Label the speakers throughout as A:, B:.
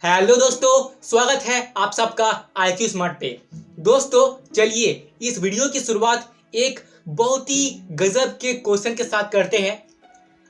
A: Hello दोस्तों, स्वागत है आप सबका IQ स्मार्ट पे। दोस्तों चलिए इस वीडियो की शुरुआत एक बहुत ही गजब के क्वेश्चन के साथ करते हैं।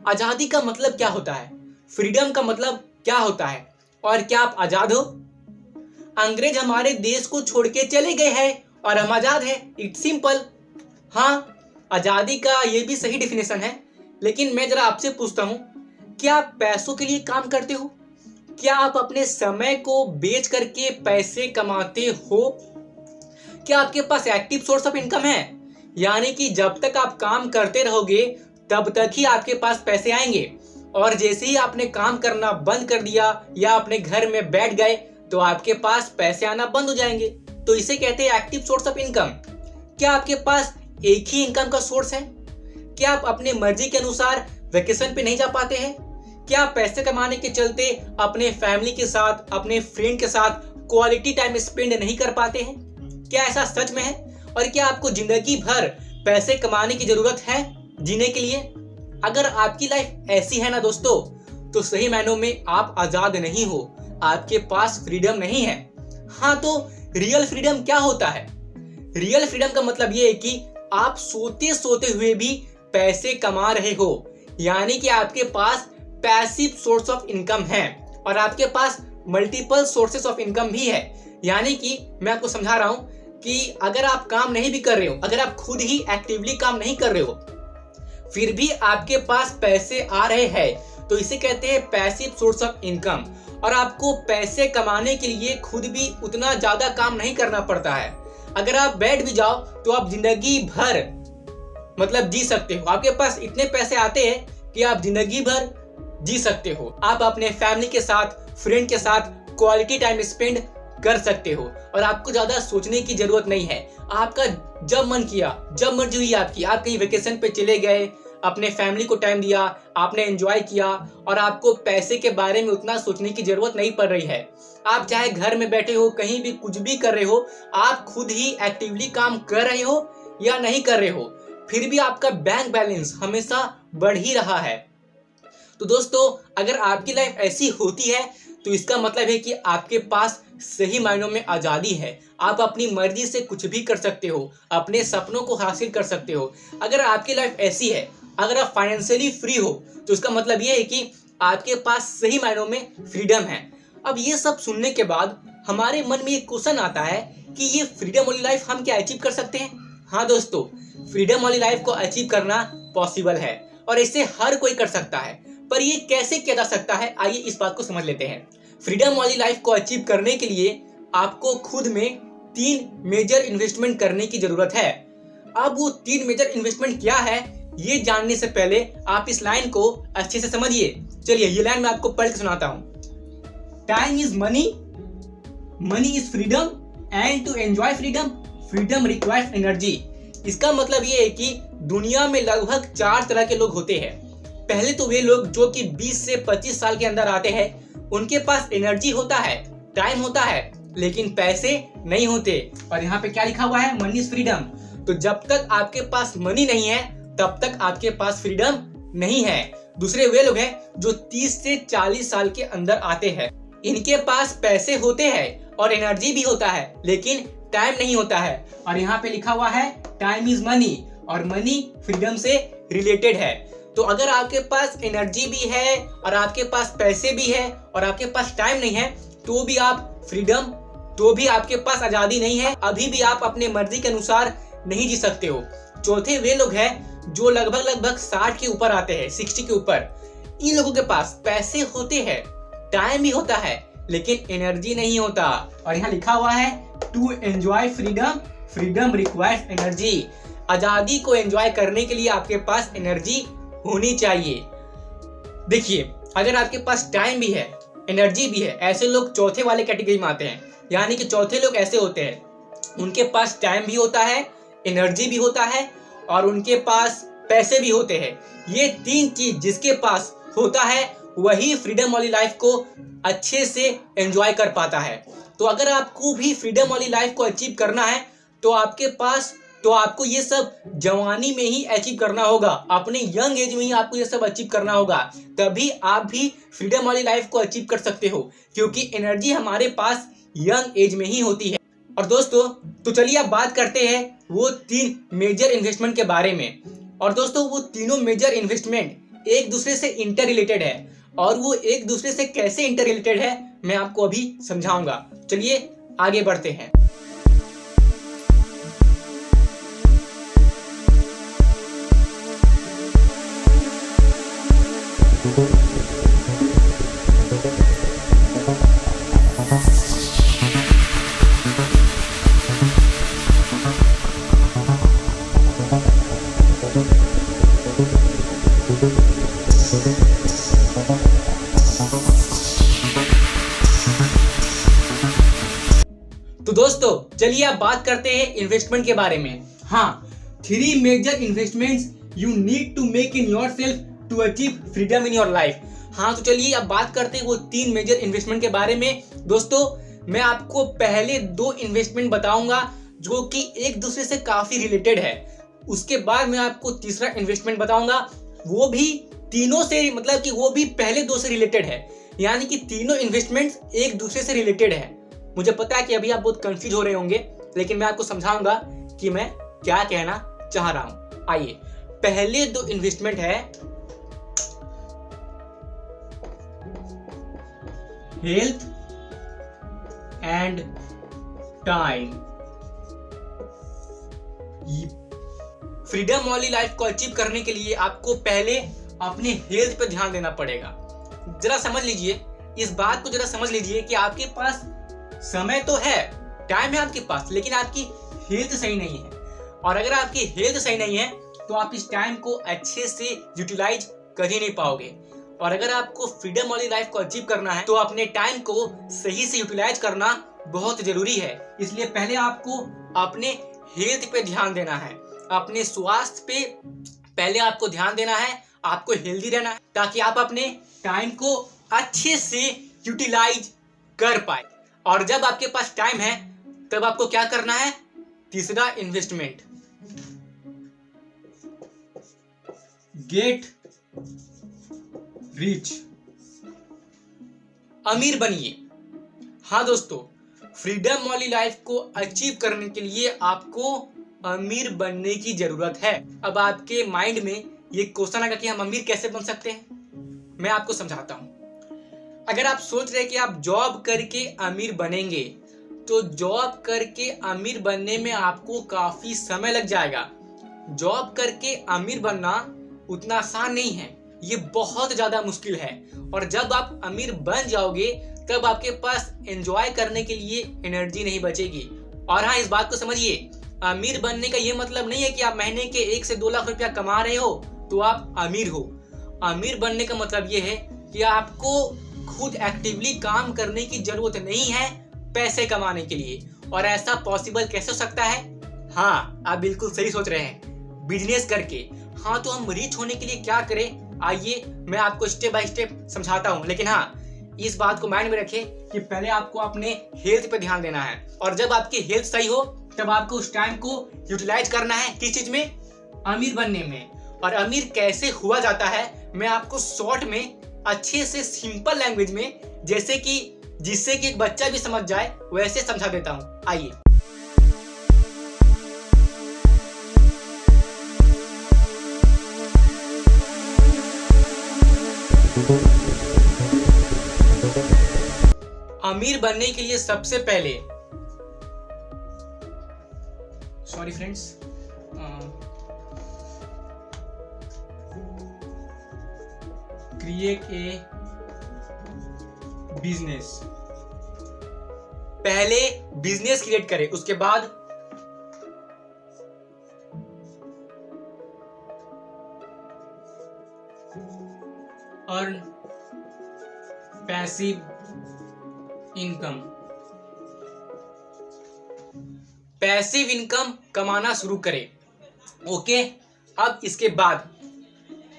A: आज़ादी का मतलब क्या होता है? फ्रीडम का मतलब क्या होता है? और क्या आप आज़ाद हो? अंग्रेज हमारे देश को छोड़ के चले गए हैं और हम आज़ाद हैं। It's simple. हाँ, आज़ादी का ये भी सही डिफिनेशन है, लेकिन मैं जरा आपसे पूछता हूँ, क्या आप पैसों के लिए काम करते हो? क्या आप अपने समय को बेच करके पैसे कमाते हो? क्या आपके पास एक्टिव सोर्स ऑफ इनकम है? यानी कि जब तक आप काम करते रहोगे तब तक ही आपके पास पैसे आएंगे, और जैसे ही आपने काम करना बंद कर दिया या अपने घर में बैठ गए तो आपके पास पैसे आना बंद हो जाएंगे। तो इसे कहते हैं एक्टिव सोर्स ऑफ इनकम। क्या आपके पास एक ही इनकम का सोर्स है? क्या आप अपने मर्जी के अनुसार वेकेशन पे नहीं जा पाते हैं? क्या पैसे कमाने के चलते अपने फैमिली के साथ, अपने फ्रेंड के साथ क्वालिटी टाइम स्पेंड नहीं कर पाते हैं? क्या ऐसा सच में है? और क्या आपको जिंदगी भर पैसे कमाने की जरूरत है जीने के लिए? अगर आपकी लाइफ ऐसी है ना दोस्तों, तो सही मायनों में आप आजाद नहीं हो, आपके पास फ्रीडम नहीं है। हाँ, तो रियल फ्रीडम क्या होता है? रियल फ्रीडम का मतलब ये है कि आप सोते सोते हुए भी पैसे कमा रहे हो, यानी कि आपके पास पैसिव सोर्स ऑफ इनकम है और आपके पास मल्टीपल सोर्सेस ऑफ इनकम भी है। यानी कि मैं आपको समझा रहा हूं कि अगर आप काम नहीं भी कर रहे हो, अगर आप खुद ही एक्टिवली काम नहीं कर रहे हो, फिर भी आपके पास पैसे आ रहे हैं, तो इसे कहते हैं पैसिव सोर्स ऑफ इनकम। और आपको पैसे कमाने के लिए खुद भी उतना ज्यादा काम नहीं करना पड़ता है। अगर आप बैठ भी जाओ तो आप जिंदगी भर मतलब जी सकते हो। आपके पास इतने पैसे आते हैं कि आप जिंदगी भर जी सकते हो। आप अपने फैमिली के साथ, फ्रेंड के साथ क्वालिटी टाइम स्पेंड कर सकते हो और आपको ज्यादा सोचने की जरूरत नहीं है। आपका जब मन किया, जब मर्जी हुई आपकी, आप कहीं वेकेशन पे चले गए, अपने फैमिली को टाइम दिया, आपने एंजॉय किया और आपको पैसे के बारे में उतना सोचने की जरूरत नहीं पड़ रही है। आप चाहे घर में बैठे हो, कहीं भी कुछ भी कर रहे हो, आप खुद ही एक्टिवली काम कर रहे हो या नहीं कर रहे हो, फिर भी आपका बैंक बैलेंस हमेशा बढ़ ही रहा है। तो दोस्तों, अगर आपकी लाइफ ऐसी होती है तो इसका मतलब है कि आपके पास सही मायनों में आज़ादी है। आप अपनी मर्जी से कुछ भी कर सकते हो, अपने सपनों को हासिल कर सकते हो। अगर आपकी लाइफ ऐसी है, अगर आप फाइनेंशियली फ्री हो, तो इसका मतलब ये है कि आपके पास सही मायनों में फ्रीडम है। अब ये सब सुनने के बाद हमारे मन में एक क्वेश्चन आता है कि ये फ्रीडम वाली लाइफ हम क्या अचीव कर सकते हैं? हाँ दोस्तों, फ्रीडम वाली लाइफ को अचीव करना पॉसिबल है और इसे हर कोई कर सकता है। पर ये कैसे किया जा सकता है, आइए इस बात को समझ लेते हैं। फ्रीडम वाली लाइफ को अचीव करने के लिए आपको खुद में 3 मेजर इन्वेस्टमेंट करने की जरूरत है। अब वो 3 मेजर इन्वेस्टमेंट क्या है, ये जानने से पहले आप इस लाइन को अच्छे से समझिए। चलिए ये लाइन मैं आपको पढ़ के सुनाता हूँ। Time is money, money is freedom, and to enjoy freedom, freedom requires energy. इसका मतलब ये है कि दुनिया में लगभग 4 तरह के लोग होते हैं। पहले तो वे लोग जो कि 20 से 25 साल के अंदर आते हैं, उनके पास एनर्जी होता है, टाइम होता है, लेकिन पैसे नहीं होते। और यहाँ पे क्या लिखा हुआ है? Money is freedom. तो जब तक आपके पास मनी नहीं है तब तक आपके पास फ्रीडम नहीं है। दूसरे वे लोग हैं जो 30 से 40 साल के अंदर आते हैं। इनके पास पैसे होते हैं और एनर्जी भी होता है, लेकिन टाइम नहीं होता है। और यहाँ पे लिखा हुआ है टाइम इज मनी, और मनी फ्रीडम से रिलेटेड है। तो अगर आपके पास एनर्जी भी है और आपके पास पैसे भी है और आपके पास टाइम नहीं है, तो भी आप फ्रीडम, तो भी आपके पास आजादी नहीं है, अभी भी आप अपने मर्जी के अनुसार नहीं जी सकते हो। चौथे वे लोग हैं जो लगभग 60 के ऊपर आते हैं, 60 के ऊपर। इन लोगों के पास पैसे होते हैं, टाइम भी होता है, लेकिन एनर्जी नहीं होता। और यहाँ लिखा हुआ है to enjoy freedom, freedom requires energy. आजादी को एंजॉय करने के लिए आपके पास एनर्जी होनी चाहिए। देखिए, अगर आपके पास टाइम भी है, एनर्जी भी है, ऐसे लोग चौथे वाले कैटेगरी में आते हैं। यानी कि चौथे लोग ऐसे होते हैं, उनके पास टाइम भी होता है, एनर्जी भी होता है और उनके पास पैसे भी होते हैं। ये 3 चीज जिसके पास होता है वही फ्रीडम वाली लाइफ को अच्छे से एंजॉय कर पाता है। तो अगर आपको भी फ्रीडम वाली लाइफ को अचीव करना है तो आपके पास तो आपको ये सब जवानी में ही अचीव करना होगा, अपने यंग एज में ही आपको ये सब अचीव करना होगा, तभी आप भी फ्रीडम वाली लाइफ को अचीव कर सकते हो, क्योंकि एनर्जी हमारे पास यंग एज में ही होती है। और दोस्तों तो चलिए अब बात करते हैं वो 3 मेजर इन्वेस्टमेंट के बारे में। और दोस्तों वो तीनों मेजर इन्वेस्टमेंट एक दूसरे से इंटर रिलेटेड है, और वो एक दूसरे से कैसे इंटर रिलेटेड है मैं आपको अभी समझाऊंगा। चलिए आगे बढ़ते हैं। तो दोस्तों चलिए अब बात करते हैं इन्वेस्टमेंट के बारे में। हाँ, 3 major investments you need to make in yourself to achieve freedom in your life. हाँ तो चलिए अब बात करते हैं वो 3 मेजर इन्वेस्टमेंट के बारे में। दोस्तों मैं आपको पहले 2 इन्वेस्टमेंट बताऊंगा जो कि एक दूसरे से काफी रिलेटेड है, उसके बाद मैं आपको तीसरा इन्वेस्टमेंट बताऊंगा, वो भी तीनों से मतलब कि वो भी पहले 2 से रिलेटेड है, यानी कि तीनों इन्वेस्टमेंट्स एक दूसरे से रिलेटेड है। मुझे पता है कि अभी आप बहुत कंफ्यूज हो रहे होंगे, लेकिन मैं आपको समझाऊंगा कि मैं क्या कहना चाह रहा हूं। आइए, पहले 2 इन्वेस्टमेंट है हेल्थ एंड टाइम। फ्रीडम वाली लाइफ को अचीव करने के लिए आपको पहले अपने हेल्थ पे ध्यान देना पड़ेगा। जरा समझ लीजिए, इस बात को जरा समझ लीजिए कि आपके पास समय तो है, टाइम है आपके पास, लेकिन आपकी हेल्थ सही नहीं है। और अगर आपकी हेल्थ सही नहीं है तो आप इस टाइम को अच्छे से यूटिलाइज कर ही नहीं पाओगे। और अगर आपको फ्रीडम वाली लाइफ को अचीव करना है तो अपने टाइम को सही से यूटिलाइज करना बहुत जरूरी है। इसलिए पहले आपको अपने हेल्थ पे ध्यान देना है, अपने स्वास्थ्य पे पहले आपको ध्यान देना है, आपको हेल्दी रहना है, ताकि आप अपने टाइम को अच्छे से यूटिलाइज कर पाए। और जब आपके पास टाइम है तब आपको क्या करना है, तीसरा इन्वेस्टमेंट, गेट रिच, अमीर बनिए। हाँ दोस्तों, फ्रीडम वाली लाइफ को अचीव करने के लिए आपको अमीर बनने की जरूरत है। अब आपके माइंड में ये क्वेश्चन आएगा कि हम अमीर कैसे बन सकते हैं, मैं आपको समझाता हूं। अगर आप सोच रहे हैं कि आप जॉब करके अमीर बनेंगे, तो जॉब करके अमीर बनने में आपको काफी समय लग जाएगा। जॉब करके अमीर बनना उतना आसान नहीं है, ये बहुत ज्यादा मुश्किल है। और जब आप अमीर बन जाओगे तब आपके पास एंजॉय करने के लिए एनर्जी नहीं बचेगी। और हाँ, इस बात को समझिए, अमीर बनने का ये मतलब नहीं है कि आप महीने के 1 से 2 लाख रुपया कमा रहे हो तो आप अमीर हो। अमीर बनने का मतलब ये है कि आपको खुद एक्टिवली काम करने की जरूरत नहीं है पैसे कमाने के लिए। और ऐसा पॉसिबल कैसे हो सकता है? हाँ, आप बिल्कुल सही सोच रहे हैं, बिजनेस करके। हाँ, तो हम रिच होने के लिए क्या करें, आइए मैं आपको स्टेप बाय स्टेप समझाता हूँ। लेकिन हाँ, इस बात को माइंड में रखें कि पहले आपको अपने हेल्थ पे ध्यान देना है, और जब आपकी हेल्थ सही हो तब आपको उस टाइम को यूटिलाइज करना है। किस चीज में? अमीर बनने में। और अमीर कैसे हुआ जाता है मैं आपको शॉर्ट में अच्छे से सिंपल लैंग्वेज में, जैसे कि जिससे कि एक बच्चा भी समझ जाए, वैसे समझा देता हूं। आइए, अमीर बनने के लिए सबसे पहले, sorry friends, create a business. पहले बिजनेस क्रिएट करें, उसके बाद earn passive income. Passive income कमाना शुरू करें। ओके, अब इसके बाद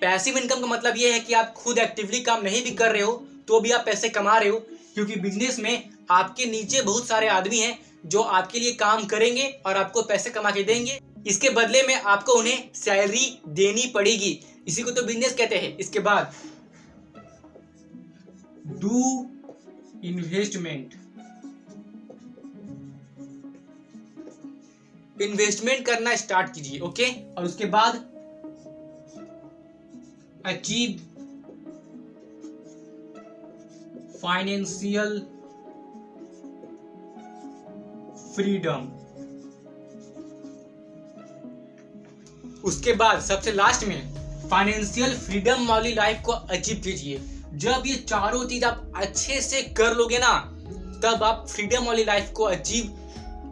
A: पैसिव इनकम का मतलब यह है कि आप खुद एक्टिवली काम नहीं भी कर रहे हो तो भी आप पैसे कमा रहे हो, क्योंकि बिजनेस में आपके नीचे बहुत सारे आदमी हैं जो आपके लिए काम करेंगे और आपको पैसे कमा के देंगे। इसके बदले में आपको उन्हें सैलरी देनी पड़ेगी, इसी को तो बिजनेस कहते हैं। इसके बाद डू इन्वेस्टमेंट, इन्वेस्टमेंट करना स्टार्ट कीजिए, ओके। और उसके बाद अचीव फाइनेंशियल फ्रीडम। उसके बाद सबसे लास्ट में फाइनेंशियल फ्रीडम वाली लाइफ को अचीव कीजिए। जब ये चारों चीज आप अच्छे से कर लोगे ना, तब आप फ्रीडम वाली लाइफ को अचीव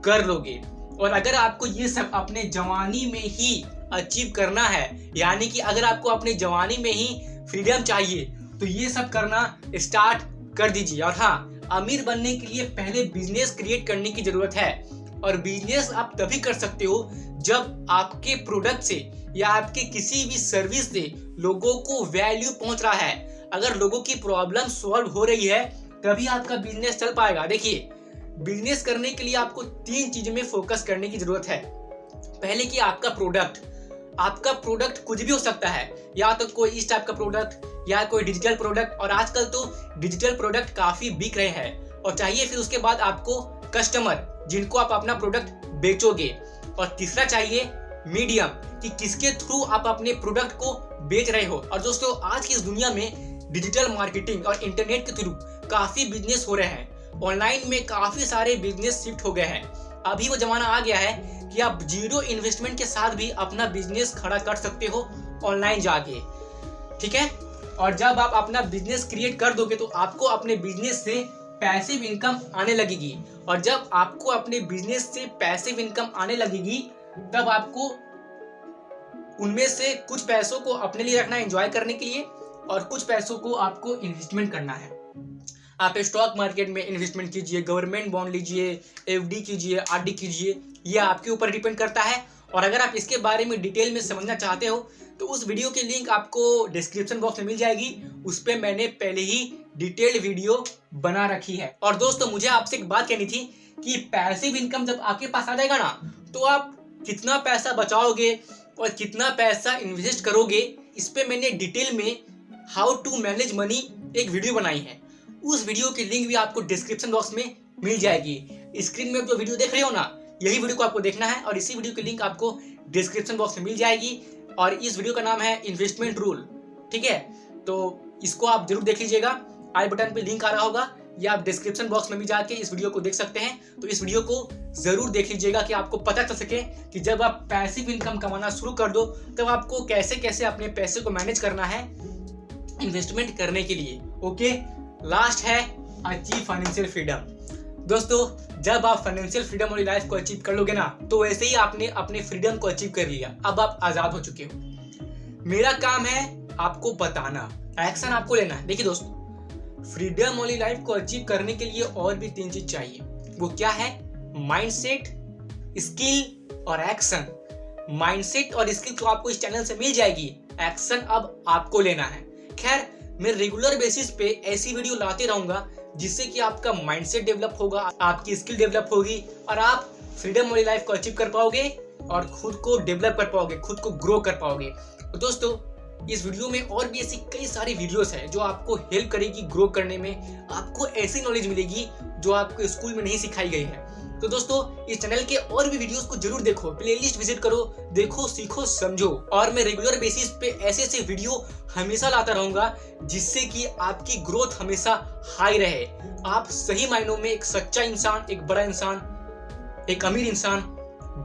A: कर लोगे। और अगर आपको ये सब अपने जवानी में ही अचीव करना है, यानी कि अगर आपको अपने जवानी में ही फ्रीडम चाहिए, तो ये सब करना स्टार्ट कर दीजिए। और हाँ, अमीर बनने के लिए पहले बिजनेस क्रिएट करने की जरूरत है। और बिजनेस आप तभी कर सकते हो जब आपके प्रोडक्ट से या आपके किसी भी सर्विस से लोगों को वैल्यू पहुंच रहा है। अगर लोगों की प्रॉब्लम सॉल्व हो रही है, तभी आपका बिजनेस चल पाएगा। देखिए, बिजनेस करने के लिए आपको 3 चीजों में फोकस करने की जरूरत है। पहले कि आपका प्रोडक्ट कुछ भी हो सकता है, या तो कोई इस टाइप का प्रोडक्ट या कोई डिजिटल प्रोडक्ट, और आजकल तो डिजिटल प्रोडक्ट काफी बिक रहे हैं। और चाहिए फिर उसके बाद आपको कस्टमर, जिनको आप अपना प्रोडक्ट बेचोगे। और तीसरा चाहिए मीडियम, कि किसके थ्रू आप अपने प्रोडक्ट को बेच रहे हो। और दोस्तों, आज की इस दुनिया में डिजिटल मार्केटिंग और इंटरनेट के थ्रू काफी बिजनेस हो रहे हैं। ऑनलाइन में काफी सारे बिजनेस शिफ्ट हो गए हैं। अभी वो जमाना आ गया है कि आप 0 इन्वेस्टमेंट के साथ भी अपना बिजनेस खड़ा कर सकते हो ऑनलाइन जाके, ठीक है। और जब आप अपना बिजनेस क्रिएट कर दोगे, तो आपको अपने बिजनेस से पैसिव इनकम आने लगेगी। और जब आपको अपने बिजनेस से पैसिव इनकम आने लगेगी, तब आपको उनमें से कुछ पैसों को अपने लिए रखना है एंजॉय करने के लिए, और कुछ पैसों को आपको इन्वेस्टमेंट करना है। आप स्टॉक मार्केट में इन्वेस्टमेंट कीजिए, गवर्नमेंट बॉन्ड लीजिए, एफडी कीजिए, आरडी कीजिए, यह आपके ऊपर डिपेंड करता है। और अगर आप इसके बारे में डिटेल में समझना चाहते हो, तो उस वीडियो की लिंक आपको डिस्क्रिप्शन बॉक्स में मिल जाएगी। उस पर मैंने पहले ही डिटेल्ड वीडियो बना रखी है। और दोस्तों, मुझे आपसे एक बात कहनी थी कि पैसिव इनकम जब आपके पास आ जाएगा ना, तो आप कितना पैसा बचाओगे और कितना पैसा इन्वेस्ट करोगे, इस पे मैंने डिटेल में हाउ टू मैनेज मनी एक वीडियो बनाई है। उस वीडियो की लिंक भी आपको डिस्क्रिप्शन बॉक्स में मिल जाएगी। स्क्रीन में जो वीडियो देख रहे हो ना, यही वीडियो को आपको देखना है, और इसी वीडियो की लिंक आपको डिस्क्रिप्शन बॉक्स में मिल जाएगी। और इस वीडियो का नाम है इन्वेस्टमेंट रूल, ठीक है। तो इसको आप जरूर देख लीजिएगा। आई बटन पे लिंक आ रहा होगा, या आप डिस्क्रिप्शन बॉक्स में भी जाके इस वीडियो को देख सकते हैं। तो इस वीडियो को जरूर देख लीजिएगा कि आपको पता चल सके कि जब आप पैसिव इनकम कमाना शुरू कर दो, तब आपको कैसे कैसे अपने पैसे को मैनेज करना है इन्वेस्टमेंट करने के लिए, ओके। लास्ट है अचीव फाइनेंशियल फ्रीडम। दोस्तों, जब आप फाइनेंशियल फ्रीडम वाली लाइफ को अचीव कर लोगे ना, तो वैसे ही आपने अपने फ्रीडम को अचीव कर लिया। अब आप आजाद हो चुके हो। मेरा काम है आपको बताना, एक्शन आपको लेना है। देखिए दोस्तों, फ्रीडम वाली लाइफ को अचीव करने के लिए और भी 3 चीज चाहिए। वो क्या है? माइंडसेट, स्किल और एक्शन। माइंडसेट और स्किल तो आपको इस चैनल से मिल जाएगी, एक्शन अब आपको लेना है। खैर, मैं रेगुलर बेसिस पे ऐसी वीडियो लाते रहूंगा, जिससे कि आपका माइंडसेट डेवलप होगा, आपकी स्किल डेवलप होगी, और आप फ्रीडम वाली लाइफ को अचीव कर पाओगे और खुद को डेवलप कर पाओगे, खुद को ग्रो कर पाओगे। तो दोस्तों, इस वीडियो में और भी ऐसी कई सारी वीडियोस हैं जो आपको हेल्प करेगी ग्रो करने में। आपको ऐसी नॉलेज मिलेगी जो आपको स्कूल में नहीं सिखाई गई है। तो दोस्तों, इस चैनल के और भी वीडियोस को जरूर देखो, प्लेलिस्ट विजिट करो, देखो, सीखो, समझो। और मैं रेगुलर बेसिस पे ऐसे ऐसे वीडियो हमेशा लाता रहूंगा, जिससे कि आपकी ग्रोथ हमेशा हाई रहे। आप सही मायनों में एक सच्चा इंसान, एक बड़ा इंसान, एक अमीर इंसान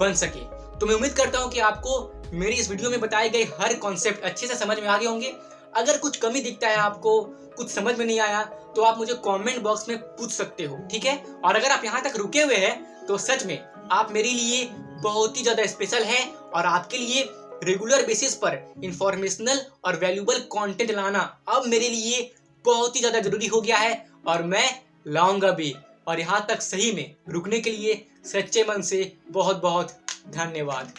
A: बन सके। तो मैं उम्मीद करता हूँ कि आपको मेरी इस वीडियो में बताए गए हर कॉन्सेप्ट अच्छे से समझ में आ गए होंगे। अगर कुछ कमी दिखता है, आपको कुछ समझ में नहीं आया, तो आप मुझे कमेंट बॉक्स में पूछ सकते हो, ठीक है। और अगर आप यहाँ तक रुके हुए हैं, तो सच में आप मेरे लिए बहुत ही ज्यादा स्पेशल हैं, और आपके लिए रेगुलर बेसिस पर इंफॉर्मेशनल और वैल्यूबल कंटेंट लाना अब मेरे लिए बहुत ही ज्यादा जरूरी हो गया है, और मैं लाऊंगा भी। और यहाँ तक सही में रुकने के लिए सच्चे मन से बहुत बहुत धन्यवाद।